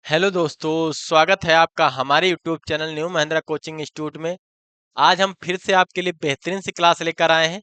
Hello दोस्तों, स्वागत है आपका हमारे YouTube channel new Mahindra coaching institute में। आज हम फिर से आपके लिए बेहतरीन सी क्लास लेकर आए हैं।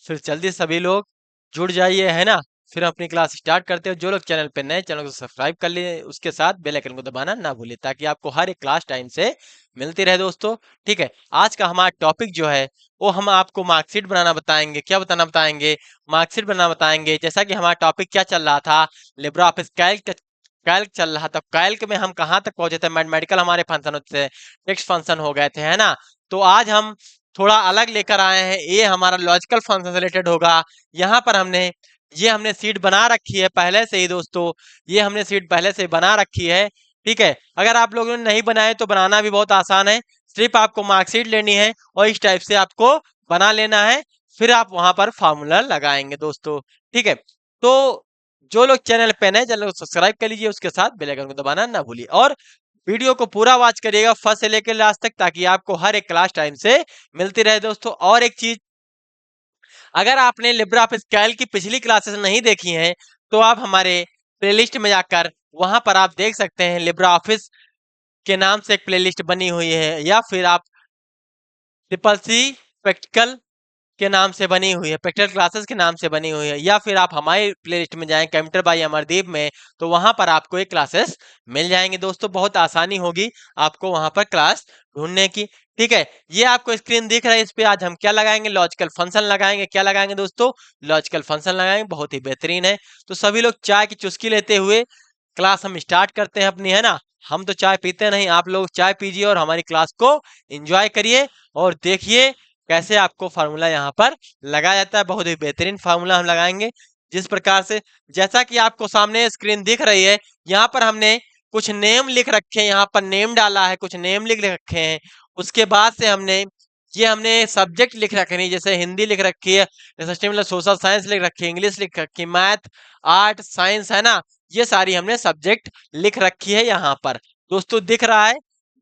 फिर जल्दी सभी लोग जुड़ जाइए, है ना। फिर हम अपनी क्लास स्टार्ट करते हैं। जो लोग चैनल पे नए, चैनल को सब्सक्राइब कर लिए, उसके साथ बेल आइकन को दबाना ना भूलिए ताकि आपको हर एक क्लास टाइम से मिलती रहे दोस्तों। ठीक है, आज का हमारा टॉपिक जो है वो हम आपको मार्कशीट बनाना बताएंगे। क्या बताना बताएंगे? मार्कशीट बनाना बताएंगे। जैसा कि हमारा टॉपिक क्या चल रहा था, लिब्रा ऑफिस कैल्क कैल्क चल रहा था। कैल्क में हम कहाँ तक पहुंचे थे? मैथमेटिकल हमारे फंक्शन होते थे, टेक्स्ट फंक्शन हो गए थे, है ना। तो आज हम थोड़ा अलग लेकर आए हैं। ये हमारा लॉजिकल फंक्शन से रिलेटेड होगा। यहाँ पर हमने सीट बना रखी है पहले से ही दोस्तों। ये हमने सीट पहले से बना रखी है। ठीक है, अगर आप लोगों ने नहीं बनाए तो बनाना भी बहुत आसान है। सिर्फ आपको मार्कशीट लेनी है और इस टाइप से आपको बना लेना है। फिर आप वहां पर फॉर्मूला लगाएंगे दोस्तों। ठीक है, तो जो लोग चैनल पे नए, चैनल को सब्सक्राइब कर लीजिए, उसके साथ बेल आइकन को दबाना ना भूलिए और वीडियो को पूरा वॉच करिएगा फर्स्ट से लेकर लास्ट तक, ताकि आपको हर एक क्लास टाइम से मिलती रहे दोस्तों। और एक चीज, अगर आपने लिब्रा ऑफिस कैल्क की पिछली क्लासेस नहीं देखी हैं तो आप हमारे प्लेलिस्ट में जाकर वहां पर आप देख सकते हैं। लिब्रा ऑफिस के नाम से एक प्लेलिस्ट बनी हुई है, या फिर आप ट्रिपल सी प्रैक्टिकल के नाम से बनी हुई है, प्रैक्टिकल क्लासेस के नाम से बनी हुई है, या फिर आप हमारी प्लेलिस्ट में जाएं कंप्यूटर बाय अमरदीप में, तो वहां पर आपको ये क्लासेस मिल जाएंगे दोस्तों। बहुत आसानी होगी आपको वहां पर क्लास ढूंढने की। ठीक है, ये आपको स्क्रीन दिख रहा है, इस पे आज हम क्या लगाएंगे? लॉजिकल फंक्शन लगाएंगे। क्या लगाएंगे दोस्तों? लॉजिकल फंक्शन लगाएंगे। बहुत ही बेहतरीन है। तो सभी लोग चाय की चुस्की लेते हुए क्लास हम स्टार्ट करते हैं अपनी, है ना। हम तो चाय पीते नहीं, आप लोग चाय पीजिए और हमारी क्लास को एंजॉय करिए और देखिए कैसे आपको फार्मूला यहाँ पर लगाया जाता है। बहुत ही बेहतरीन फार्मूला हम लगाएंगे जिस प्रकार से, जैसा कि आपको सामने स्क्रीन दिख रही है, यहाँ पर हमने कुछ नेम लिख रखे हैं। यहाँ पर नेम डाला है, कुछ नेम लिख रखे हैं। उसके बाद से हमने सब्जेक्ट लिख रखे हैं, जैसे हिंदी लिख रखी है, जैसे मतलब सोशल साइंस लिख रखी है, इंग्लिश लिख रखी है, मैथ, आर्ट, साइंस, है ना। ये सारी हमने सब्जेक्ट लिख रखी है यहाँ पर दोस्तों। दिख रहा है?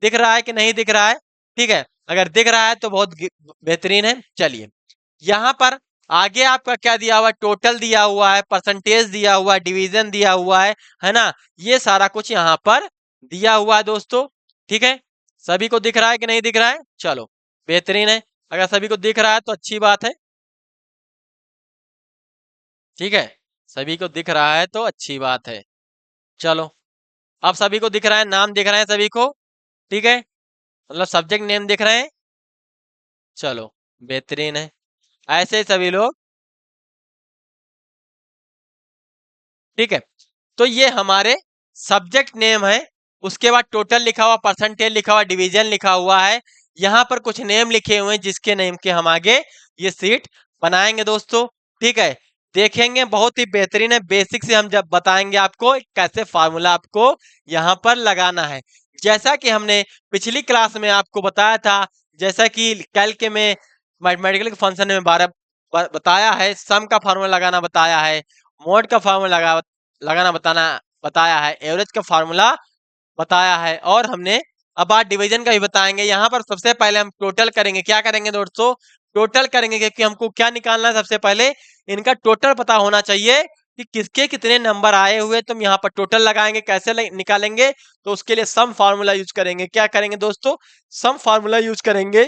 दिख रहा है कि नहीं दिख रहा है? ठीक है, अगर दिख रहा है तो बहुत बेहतरीन है। चलिए, यहाँ पर आगे आपका क्या दिया हुआ है? टोटल दिया हुआ है, परसेंटेज दिया हुआ है, डिवीजन दिया हुआ है ना। ये सारा कुछ यहाँ पर दिया हुआ है दोस्तों। ठीक है, सभी को दिख रहा है कि नहीं दिख रहा है? चलो, बेहतरीन है। अगर सभी को दिख रहा है तो अच्छी बात है। ठीक है, सभी को दिख रहा है तो अच्छी बात है। चलो, अब सभी को दिख रहा है, नाम दिख रहे हैं सभी को। ठीक है, मतलब सब्जेक्ट नेम दिख रहे हैं। चलो, बेहतरीन है। ऐसे ही सभी लोग। ठीक है, तो ये हमारे सब्जेक्ट नेम है। उसके बाद टोटल लिखा हुआ, परसेंटेज लिखा हुआ, डिवीजन लिखा हुआ है। यहाँ पर कुछ नेम लिखे हुए हैं जिसके नेम के हम आगे ये सीट बनाएंगे दोस्तों। ठीक है, देखेंगे, बहुत ही बेहतरीन है। बेसिक से हम जब बताएंगे आपको कैसे फार्मूला आपको यहाँ पर लगाना है, जैसा कि हमने पिछली क्लास में आपको बताया था। जैसा कि कैल्क में मैथमेटिकल फंक्शन में बताया है, सम का फार्मूला लगाना बताया है, मोड का फार्मूला लगाना बताया है, एवरेज का फार्मूला बताया है, और हमने अब आज डिवीजन का भी बताएंगे। यहाँ पर सबसे पहले हम टोटल करेंगे। क्या करेंगे दोस्तों? टोटल करेंगे, क्योंकि हमको क्या निकालना है? सबसे पहले इनका टोटल पता होना चाहिए कि किसके कितने नंबर आए हुए। तुम यहाँ पर टोटल लगाएंगे, कैसे निकालेंगे? तो उसके लिए सम फार्मूला यूज करेंगे। क्या करेंगे दोस्तों? सम फार्मूला यूज करेंगे।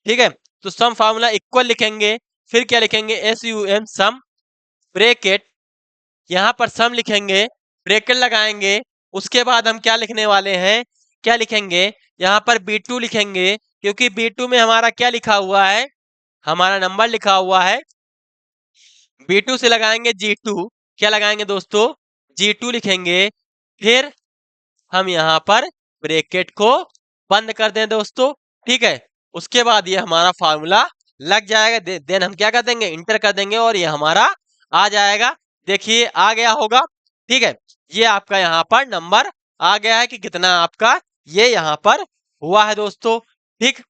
ठीक है, तो सम फार्मूला इक्वल लिखेंगे। फिर क्या लिखेंगे? SUM सम, ब्रेकेट, यहाँ पर सम लिखेंगे, ब्रेकेट लगाएंगे। उसके बाद हम क्या लिखने वाले हैं? क्या लिखेंगे? यहाँ पर B2 लिखेंगे, क्योंकि B2 में हमारा क्या लिखा हुआ है? हमारा नंबर लिखा हुआ है। B2 से लगाएंगे G2। क्या लगाएंगे दोस्तों? G2 लिखेंगे। फिर हम यहाँ पर ब्रेकेट को बंद कर दें दोस्तों। ठीक है, उसके बाद ये हमारा फार्मूला लग जाएगा। देन हम क्या कर देंगे? इंटर कर देंगे और ये हमारा आ जाएगा। देखिए, आ गया होगा। ठीक है, ये आपका यहाँ पर नंबर आ गया है कि कितना आपका ये यहाँ पर हुआ है दोस्तों। ठीक,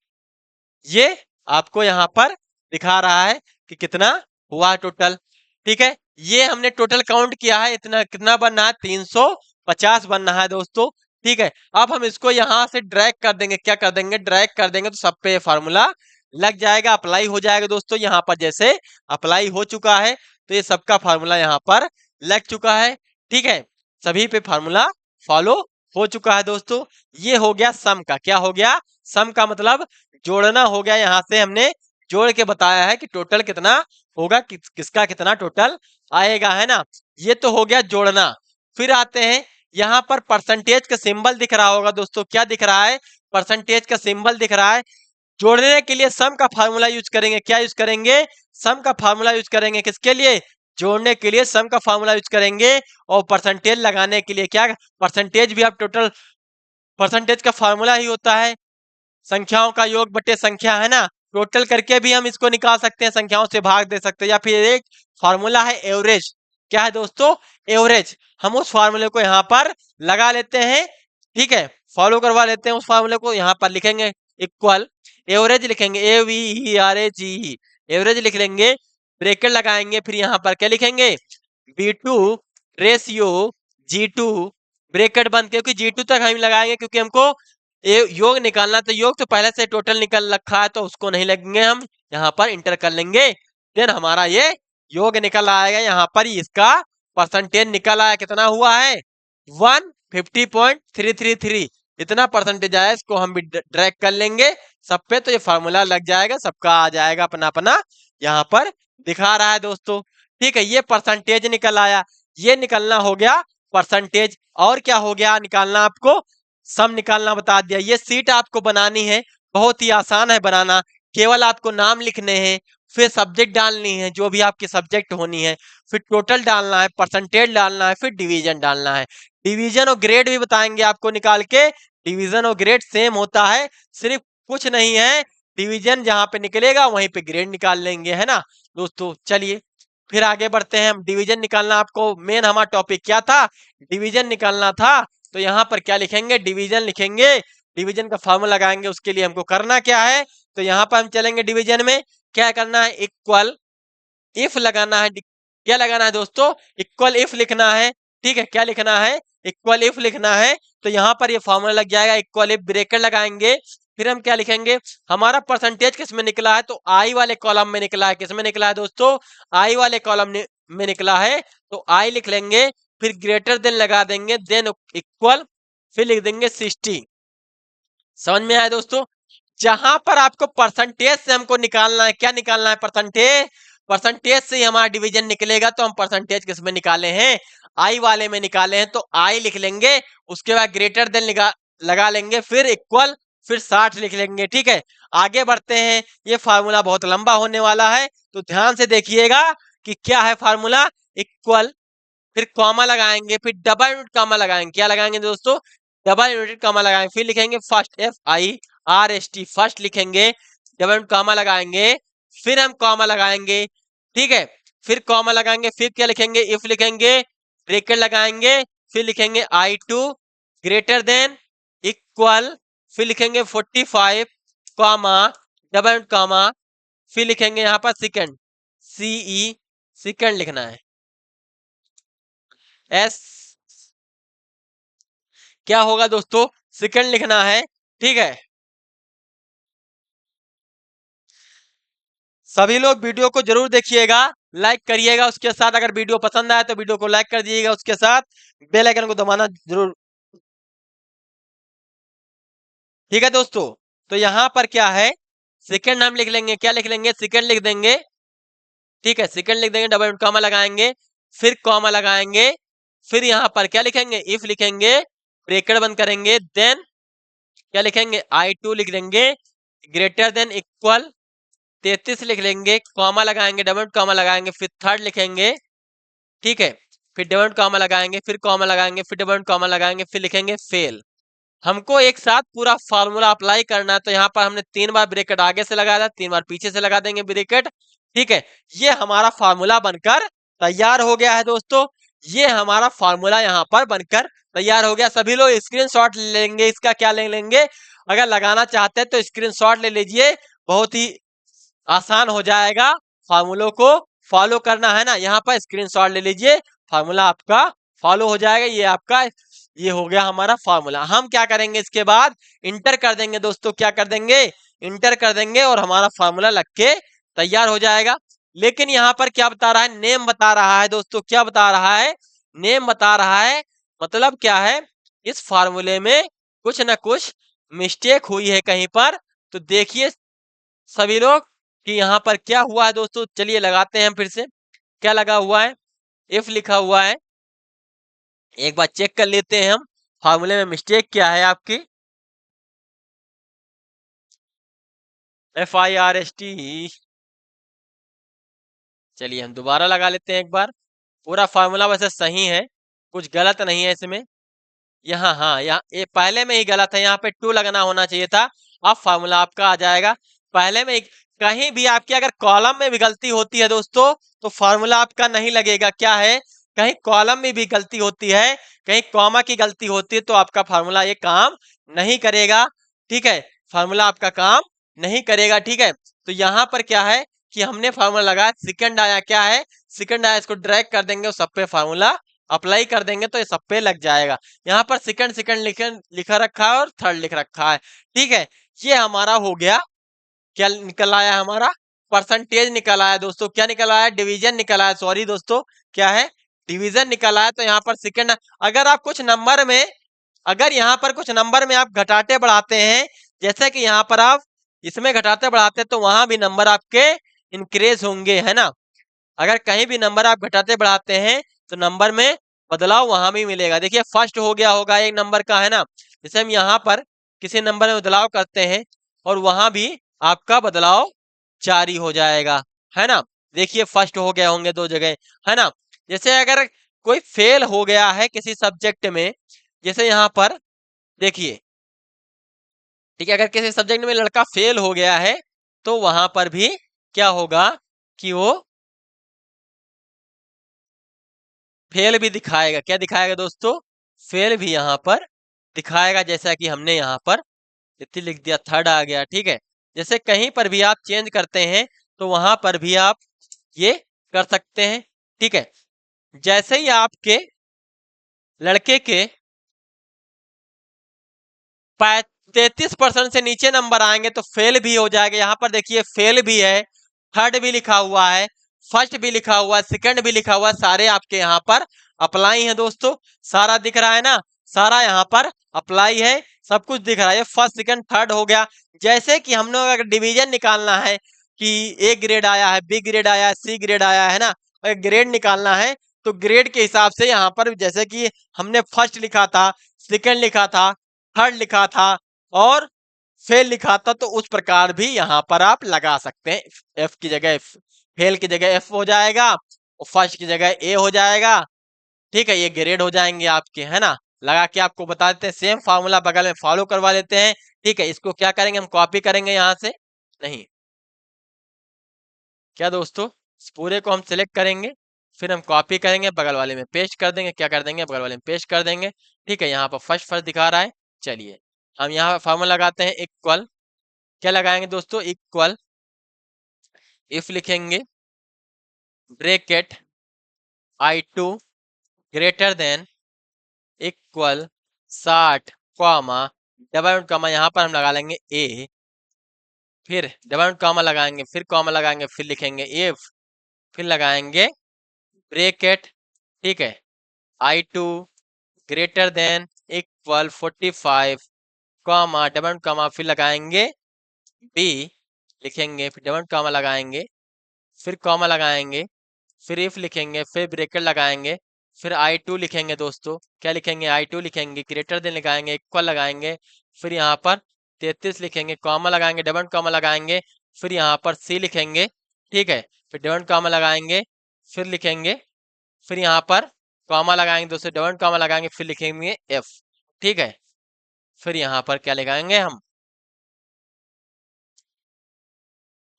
ये आपको यहाँ पर दिखा रहा है कि कितना हुआ है टोटल। ठीक है, ये हमने टोटल काउंट किया है। इतना कितना बनना है? 350 बनना है दोस्तों। ठीक है, अब हम इसको यहाँ से ड्रैग कर देंगे। क्या कर देंगे? ड्रैग कर देंगे तो सब पे फार्मूला लग जाएगा, अप्लाई हो जाएगा दोस्तों। यहाँ पर जैसे अप्लाई हो चुका है तो ये सबका फार्मूला यहाँ पर लग चुका है। ठीक है, सभी पे फार्मूला फॉलो हो चुका है दोस्तों। ये हो गया सम का, क्या हो गया, सम का मतलब जोड़ना हो गया। यहाँ से हमने जोड़ के बताया है कि टोटल कितना होगा, किसका कितना टोटल आएगा, है ना। ये तो हो गया जोड़ना। फिर आते हैं यहाँ पर परसेंटेज का सिंबल दिख रहा होगा दोस्तों, क्या दिख रहा है, परसेंटेज का सिंबल दिख रहा है। जोड़ने के लिए सम का फार्मूला यूज करेंगे, क्या यूज करेंगे, सम का फार्मूला यूज करेंगे। किसके लिए, जोड़ने के लिए सम का फार्मूला यूज करेंगे। और परसेंटेज लगाने के लिए क्या, परसेंटेज भी आप टोटल, परसेंटेज का फार्मूला ही होता है संख्याओं का योग बटे संख्या, है ना। टोटल करके भी हम इसको निकाल सकते हैं, संख्याओं से भाग दे सकते हैं। या फिर एक फार्मूला है एवरेज, क्या है दोस्तों, एवरेज। हम उस फार्मूले को यहाँ पर लगा लेते हैं, ठीक है, फॉलो करवा लेते हैं उस फार्मूले को। यहाँ पर लिखेंगे इक्वल एवरेज, लिखेंगे AVERAGE, एवरेज लिख लेंगे, ब्रैकेट लगाएंगे, फिर यहाँ पर क्या लिखेंगे, B2 रेशियो G2 ब्रैकेट बंद, क्योंकि G2 तक हम लगाएंगे क्योंकि हमको योग निकालना, तो योग तो पहले से टोटल निकल रखा है तो उसको नहीं लगेंगे, हम यहाँ पर इंटर कर लेंगे। देन हमारा ये योग निकल आएगा, यहाँ पर इसका परसेंटेज निकल आया, कितना हुआ है 150.333, इतना परसेंटेज आया। इसको हम भी ड्रैग कर लेंगे सब पे, तो ये फार्मूला लग जाएगा, सबका आ जाएगा अपना अपना, यहाँ पर दिखा रहा है दोस्तों। ठीक है, ये परसेंटेज निकल आया, ये निकलना हो गया परसेंटेज। और क्या हो गया निकालना, आपको सम निकालना बता दिया। ये सीट आपको बनानी है, बहुत ही आसान है बनाना, केवल आपको नाम लिखने हैं, फिर सब्जेक्ट डालनी है जो भी आपकी सब्जेक्ट होनी है, फिर टोटल डालना है, परसेंटेज डालना है, फिर डिवीजन डालना है। डिवीजन और ग्रेड भी बताएंगे आपको निकाल के, डिवीजन और ग्रेड सेम होता है, सिर्फ कुछ नहीं है, डिवीजन जहां पे निकलेगा वहीं पे ग्रेड निकाल लेंगे, है ना दोस्तों। चलिए फिर आगे बढ़ते हैं हम। डिवीजन निकालना, आपको मेन हमारा टॉपिक क्या था, डिवीजन निकालना था। तो यहाँ पर क्या लिखेंगे, डिवीजन लिखेंगे, डिवीजन का फॉर्मूला लगाएंगे। उसके लिए हमको करना क्या है, तो यहाँ पर हम चलेंगे डिवीजन में, क्या करना है, इक्वल इफ लगाना है। क्या लगाना है दोस्तों, इक्वल इफ लिखना है, ठीक है, क्या लिखना है, इक्वल इफ लिखना है। तो यहाँ पर ये फॉर्मूला लग जाएगा, इक्वल इफ ब्रैकेट लगाएंगे, फिर हम क्या लिखेंगे, हमारा परसेंटेज किस में निकला है, तो आई वाले कॉलम में निकला है। किस में निकला है दोस्तों, आई वाले कॉलम में निकला है, तो आई लिख लेंगे, फिर ग्रेटर देन लगा देंगे, देन इक्वल, फिर लिख देंगे 60। समझ में आया दोस्तों। जहां पर आपको परसेंटेज से हमको निकालना है, क्या निकालना है, परसेंटेज, परसेंटेज से ही हमारा डिवीजन निकलेगा। तो हम परसेंटेज किस में निकाले हैं, आई वाले में निकाले हैं, तो आई लिख लेंगे, उसके बाद ग्रेटर देन लगा लेंगे, फिर इक्वल, फिर 60 लिख लेंगे। ठीक है, आगे बढ़ते हैं, ये फार्मूला बहुत लंबा होने वाला है, तो ध्यान से देखिएगा कि क्या है फार्मूला, इक्वल, फिर कॉमा लगाएंगे, फिर डबल यूनिट कॉमा लगाएंगे, क्या लगाएंगे दोस्तों, डबल यूनिट कॉमा लगाएंगे, फिर लिखेंगे फर्स्ट FIRST, फर्स्ट लिखेंगे, डबल यूनिट कॉमा लगाएंगे, फिर हम कॉमा लगाएंगे, ठीक है, फिर कॉमा लगाएंगे, फिर क्या लिखेंगे, इफ लिखेंगे, ब्रैकेट लगाएंगे, फिर लिखेंगे I2 ग्रेटर देन इक्वल, फिर लिखेंगे 45 कॉमा डबल यूनिट कॉमा, फिर लिखेंगे यहाँ पर सेकंड CE, सेकंड लिखना है, S, क्या होगा दोस्तों, सेकंड लिखना है। ठीक है, सभी लोग वीडियो को जरूर देखिएगा, लाइक करिएगा, उसके साथ अगर वीडियो पसंद आए तो वीडियो को लाइक कर दीजिएगा, उसके साथ बेल आइकन को दबाना जरूर। ठीक है दोस्तों, तो यहाँ पर क्या है, सेकंड हम लिख लेंगे, क्या लिख लेंगे, सेकंड लिख देंगे, ठीक है, सेकंड लिख देंगे, डबल कॉमा लगाएंगे, फिर कॉमा लगाएंगे, फिर यहाँ पर क्या लिखेंगे, इफ लिखेंगे, ब्रैकेट बंद करेंगे, देन क्या लिखेंगे, I2 लिख देंगे, ग्रेटर देन इक्वल 33 लिख लेंगे, कॉमा लगाएंगे, डबल कॉमा लगाएंगे, फिर थर्ड लिखेंगे, ठीक है, फिर डबल कॉमा लगाएंगे, फिर कॉमा लगाएंगे, फिर डबल कॉमा लगाएंगे, फिर लिखेंगे फेल। हमको एक साथ पूरा फार्मूला अप्लाई करना है, तो यहाँ पर हमने 3 बार ब्रैकेट आगे से लगाया था, 3 बार पीछे से लगा देंगे ब्रैकेट। ठीक है, ये हमारा फार्मूला बनकर तैयार हो गया है दोस्तों, ये हमारा फार्मूला यहाँ पर बनकर तैयार हो गया। सभी लोग स्क्रीनशॉट ले लेंगे, इसका क्या ले लेंगे, अगर लगाना चाहते हैं तो स्क्रीनशॉट ले लीजिए, बहुत ही आसान हो जाएगा फार्मूलों को फॉलो करना, है ना। यहाँ पर स्क्रीनशॉट ले लीजिए, फार्मूला आपका फॉलो हो जाएगा। ये आपका, ये हो गया हमारा फार्मूला। हम क्या करेंगे, इसके बाद इंटर कर देंगे दोस्तों, क्या कर देंगे, इंटर कर देंगे, और हमारा फार्मूला लग के तैयार हो जाएगा। लेकिन यहाँ पर क्या बता रहा है, नेम बता रहा है दोस्तों, क्या बता रहा है, नेम बता रहा है, मतलब क्या है, इस फार्मूले में कुछ ना कुछ मिस्टेक हुई है कहीं पर। तो देखिए सभी लोग कि यहाँ पर क्या हुआ है दोस्तों। चलिए लगाते हैं हम फिर से। क्या लगा हुआ है, इफ लिखा हुआ है। एक बार चेक कर लेते हैं हम फार्मूले में मिस्टेक क्या है आपकी। FIRST। चलिए हम दोबारा लगा लेते हैं एक बार। पूरा फार्मूला वैसे सही है, कुछ गलत नहीं है इसमें। यहाँ हाँ, यहाँ ये पहले में ही गलत है, यहाँ पे 2 लगना होना चाहिए था। अब फार्मूला आपका आ जाएगा पहले में ही। कहीं भी आपकी अगर कॉलम में भी गलती होती है दोस्तों, तो फार्मूला आपका नहीं लगेगा। क्या है, कहीं कॉलम में भी गलती होती है, कहीं कॉमा की गलती होती है, तो आपका फार्मूला ये काम नहीं करेगा। ठीक है, फार्मूला आपका काम नहीं करेगा। ठीक है, तो यहाँ पर क्या है कि हमने फार्मूला लगाया, सेकंड आया, क्या है सेकंड आया, इसको ड्रैग कर देंगे और सब पे फार्मूला अप्लाई कर देंगे तो ये सब पे लग जाएगा। यहाँ पर सेकंड सेकंड लिखा रखा है और थर्ड लिख रखा है। ठीक है, ये हमारा हो गया। क्या निकल आया हमारा, परसेंटेज निकल आया दोस्तों। क्या निकल आया, डिवीजन निकल आया। सॉरी दोस्तों, क्या है, डिवीजन निकल आया। तो यहाँ पर सेकंड, अगर आप कुछ नंबर में, अगर यहाँ पर कुछ नंबर में आप घटाते बढ़ाते हैं, जैसे कि यहाँ पर आप इसमें घटाते बढ़ाते, तो वहां भी नंबर आपके इंक्रीज होंगे, है ना। अगर कहीं भी नंबर आप घटाते बढ़ाते हैं तो नंबर में बदलाव वहां भी मिलेगा। देखिए फर्स्ट हो गया होगा एक नंबर का, है ना। जैसे हम यहाँ पर किसी नंबर में बदलाव करते हैं और वहां भी आपका बदलाव जारी हो जाएगा, है ना। देखिए फर्स्ट हो गया होंगे 2 जगह, है ना। जैसे अगर कोई फेल हो गया है किसी सब्जेक्ट में, जैसे यहाँ पर देखिए, ठीक है, अगर किसी सब्जेक्ट में लड़का फेल हो गया है तो वहां पर भी क्या होगा कि वो फेल भी दिखाएगा। क्या दिखाएगा दोस्तों, फेल भी यहाँ पर दिखाएगा। जैसा कि हमने यहाँ पर इतनी लिख दिया, थर्ड आ गया। ठीक है, जैसे कहीं पर भी आप चेंज करते हैं तो वहां पर भी आप ये कर सकते हैं। ठीक है, जैसे ही आपके लड़के के 33% से नीचे नंबर आएंगे तो फेल भी हो जाएगा। यहाँ पर देखिए फेल भी है, थर्ड भी लिखा हुआ है, फर्स्ट भी लिखा हुआ है, सेकंड भी लिखा हुआ है, सारे आपके यहाँ पर अप्लाई है दोस्तों। सारा दिख रहा है ना, सारा यहाँ पर अप्लाई है, सब कुछ दिख रहा है। फर्स्ट सेकंड थर्ड हो गया। जैसे कि हमने अगर डिवीजन निकालना है कि ए ग्रेड आया है, बी ग्रेड आया है, सी ग्रेड आया है ना, अगर ग्रेड निकालना है तो ग्रेड के हिसाब से यहाँ पर जैसे कि हमने फर्स्ट लिखा था, सेकंड लिखा था, थर्ड लिखा था और फेल लिखा था, तो उस प्रकार भी यहाँ पर आप लगा सकते हैं। एफ की जगह फेल की जगह एफ हो जाएगा और फर्स्ट की जगह ए हो जाएगा। ठीक है, ये ग्रेड हो जाएंगे आपके, है ना। लगा के आपको बता देते हैं, सेम फार्मूला बगल में फॉलो करवा लेते हैं। ठीक है, इसको क्या करेंगे, हम कॉपी करेंगे यहाँ से, नहीं क्या दोस्तों, इस पूरे को हम सिलेक्ट करेंगे, फिर हम कॉपी करेंगे, बगल वाले में पेस्ट कर देंगे। क्या कर देंगे, बगल वाले में पेस्ट कर देंगे। ठीक है, यहाँ पर फर्स्ट फर्स्ट दिखा रहा है। चलिए हम यहाँ फॉर्मूला लगाते हैं, इक्वल, क्या लगाएंगे दोस्तों, इक्वल, इफ लिखेंगे, bracket I2 greater than equal 60 comma, double comma, यहाँ पर हम लगा लेंगे ए, फिर डबल कॉमा लगाएंगे, फिर कॉमा लगाएंगे, फिर लिखेंगे इफ, फिर लगाएंगे ब्रैकेट। ठीक है, I2 greater than equal 45 comma, double comma, फिर लगाएंगे बी, लिखेंगे, फिर डबल कॉमा लगाएंगे, फिर कॉमा लगाएंगे, फिर इफ लिखेंगे, फिर ब्रैकेट लगाएंगे, फिर I2 लिखेंगे दोस्तों। क्या लिखेंगे, I2 लिखेंगे, ग्रेटर देन लगाएंगे, इक्वल लगाएंगे, फिर यहाँ पर 33 लिखेंगे, कॉमा लगाएंगे, डबल कॉमा लगाएंगे, फिर यहाँ पर सी लिखेंगे। ठीक है, फिर डबल कॉमा लगाएंगे, फिर लिखेंगे, फिर यहाँ पर कॉमा लगाएंगे दोस्तों, डबल कॉमा लगाएंगे, फिर लिखेंगे एफ। ठीक है, फिर यहाँ पर क्या लगाएंगे, हम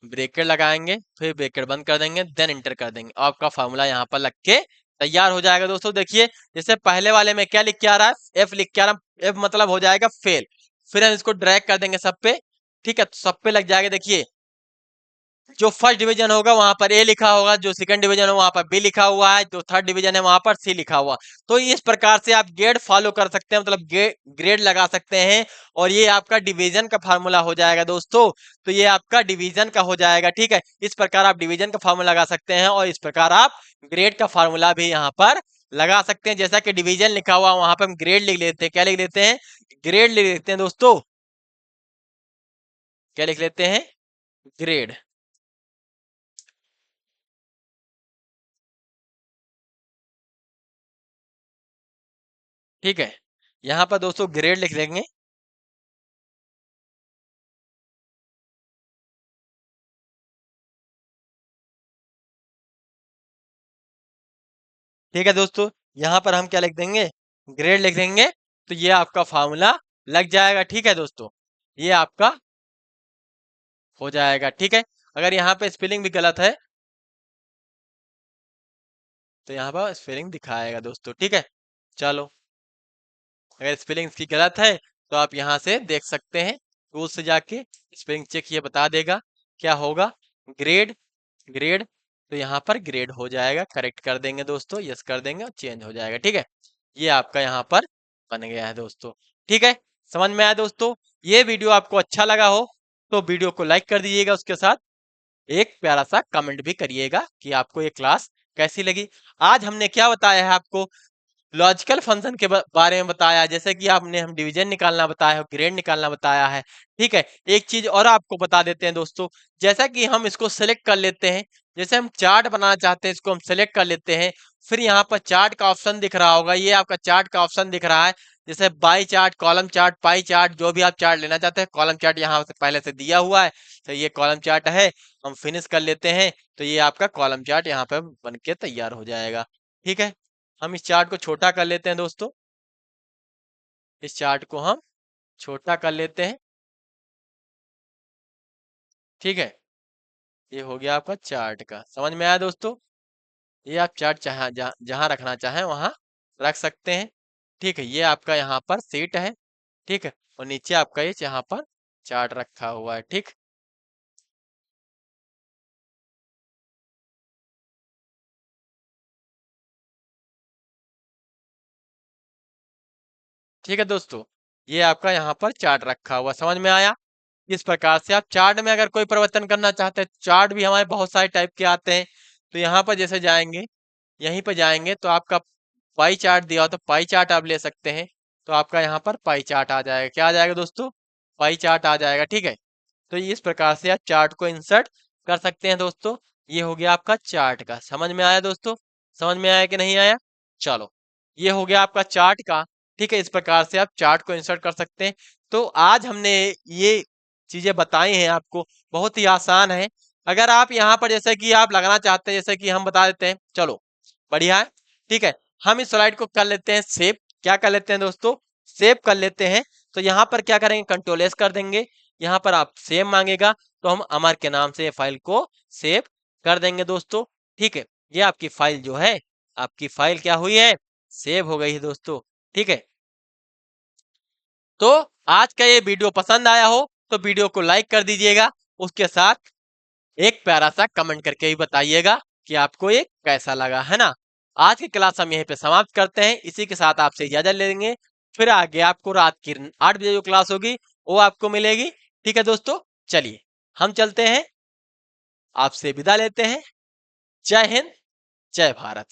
ब्रैकेट लगाएंगे, फिर ब्रैकेट बंद कर देंगे, देन इंटर कर देंगे। आपका फार्मूला यहाँ पर लग के तैयार हो जाएगा दोस्तों। देखिए जैसे पहले वाले में क्या लिख के आ रहा है, एफ लिख के आ रहा है, एफ मतलब हो जाएगा फेल। फिर हम इसको ड्रैग कर देंगे सब पे। ठीक है, तो सब पे लग जाएगा। देखिए जो फर्स्ट डिवीजन होगा वहां पर ए लिखा होगा, जो सेकंड डिवीजन है वहां पर बी लिखा हुआ है, जो थर्ड डिवीजन है वहां पर सी लिखा हुआ। तो इस प्रकार से आप ग्रेड फॉलो कर सकते हैं, मतलब ग्रेड लगा सकते हैं। और ये आपका डिवीजन का फार्मूला हो जाएगा दोस्तों। तो ये आपका डिवीजन का हो जाएगा। ठीक है, इस प्रकार आप डिवीजन का फार्मूला लगा सकते हैं और इस प्रकार आप ग्रेड का फार्मूला भी यहाँ पर लगा सकते हैं। जैसा कि डिवीजन लिखा हुआ वहां पे हम ग्रेड लिख लेते हैं। क्या लिख लेते हैं? ग्रेड लिख लेते हैं दोस्तों। क्या लिख लेते हैं? ग्रेड। ठीक है, यहाँ पर दोस्तों ग्रेड लिख लेंगे। ठीक है दोस्तों, यहाँ पर हम क्या लिख देंगे? ग्रेड लिख देंगे। तो ये आपका फॉर्मूला लग जाएगा। ठीक है दोस्तों, ये आपका हो जाएगा। ठीक है, अगर यहाँ पे स्पेलिंग भी गलत है तो यहाँ पर स्पेलिंग दिखाएगा दोस्तों। ठीक है, चलो, अगर स्पेलिंग की गलत है तो आप यहाँ से देख सकते हैं, टूल से जाके स्पेलिंग चेक ये बता देगा। क्या होगा? ग्रेड। ग्रेड, तो यहाँ पर ग्रेड हो जाएगा। करेक्ट कर देंगे दोस्तों, यस कर देंगे और चेंज हो जाएगा। ठीक है, ये आपका यहाँ पर बन गया है दोस्तों। ठीक है, समझ में आया दोस्तों? ये वीडियो आपको अच्छा लगा हो तो वीडियो को लाइक कर दीजिएगा, उसके साथ एक प्यारा सा कमेंट भी करिएगा कि आपको ये क्लास कैसी लगी। आज हमने क्या बताया है आपको? लॉजिकल फंक्शन के बारे में बताया, जैसे कि आपने हम डिवीजन निकालना बताया है, ग्रेड निकालना बताया है। ठीक है, एक चीज और आपको बता देते हैं दोस्तों, जैसा कि हम इसको सेलेक्ट कर लेते हैं, जैसे हम चार्ट बनाना चाहते हैं, इसको हम सेलेक्ट कर लेते हैं। फिर यहाँ पर चार्ट का ऑप्शन दिख रहा होगा, ये आपका चार्ट का ऑप्शन दिख रहा है। जैसे by chart, column chart, pie chart, जो भी आप चार्ट लेना चाहते हैं। कॉलम चार्ट यहाँ से पहले से दिया हुआ है, तो ये कॉलम चार्ट है। हम फिनिश कर लेते हैं तो ये आपका कॉलम चार्ट यहाँ पे बन के तैयार हो जाएगा। ठीक है, हम इस चार्ट को छोटा कर लेते हैं दोस्तों। इस चार्ट को हम छोटा कर लेते हैं। ठीक है, ये हो गया आपका चार्ट का। समझ में आया दोस्तों? ये आप चार्ट चाहे जहाँ जहाँ रखना चाहें वहां रख सकते हैं। ठीक है, ये आपका यहाँ पर सीट है। ठीक है, और नीचे आपका ये यहाँ पर चार्ट रखा हुआ है। ठीक, ठीक है दोस्तों, ये आपका यहाँ पर चार्ट रखा हुआ, समझ में आया? इस प्रकार से आप चार्ट में अगर कोई परिवर्तन करना चाहते हैं, चार्ट भी हमारे बहुत सारे टाइप के आते हैं। तो यहाँ पर जैसे जाएंगे, यहीं पर जाएंगे तो आपका पाई चार्ट दिया हो तो पाई चार्ट आप ले सकते हैं। तो आपका यहाँ पर पाई चार्ट आ जाएगा। क्या आ जाएगा दोस्तों? पाई चार्ट आ जाएगा। ठीक है, तो इस प्रकार से आप चार्ट को इंसर्ट कर सकते हैं दोस्तों। ये हो गया आपका चार्ट का। समझ में आया दोस्तों? समझ में आया कि नहीं आया? चलो, ये हो गया आपका चार्ट का। ठीक है, इस प्रकार से आप चार्ट को इंसर्ट कर सकते हैं। तो आज हमने ये चीजें बताई हैं आपको, बहुत ही आसान है। अगर आप यहाँ पर जैसे कि आप लगाना चाहते हैं, जैसे कि हम बता देते हैं, चलो बढ़िया है। ठीक है, हम इस स्लाइड को कर लेते हैं सेव। क्या कर लेते हैं दोस्तों? सेव कर लेते हैं। तो यहाँ पर क्या करेंगे? कंट्रोल एस कर देंगे। यहाँ पर आप सेव मांगेगा तो हम अमर के नाम से फाइल को सेव कर देंगे दोस्तों। ठीक है, ये आपकी फाइल जो है, आपकी फाइल क्या हुई है? सेव हो गई है दोस्तों। ठीक है, तो आज का ये वीडियो पसंद आया हो तो वीडियो को लाइक कर दीजिएगा, उसके साथ एक प्यारा सा कमेंट करके भी बताइएगा कि आपको ये कैसा लगा, है ना? आज की क्लास हम यहीं पे समाप्त करते हैं, इसी के साथ आपसे इजाजत ले लेंगे। फिर आगे आपको रात की 8 बजे जो क्लास होगी वो आपको मिलेगी। ठीक है दोस्तों, चलिए हम चलते हैं, आपसे विदा लेते हैं। जय हिंद, जय भारत।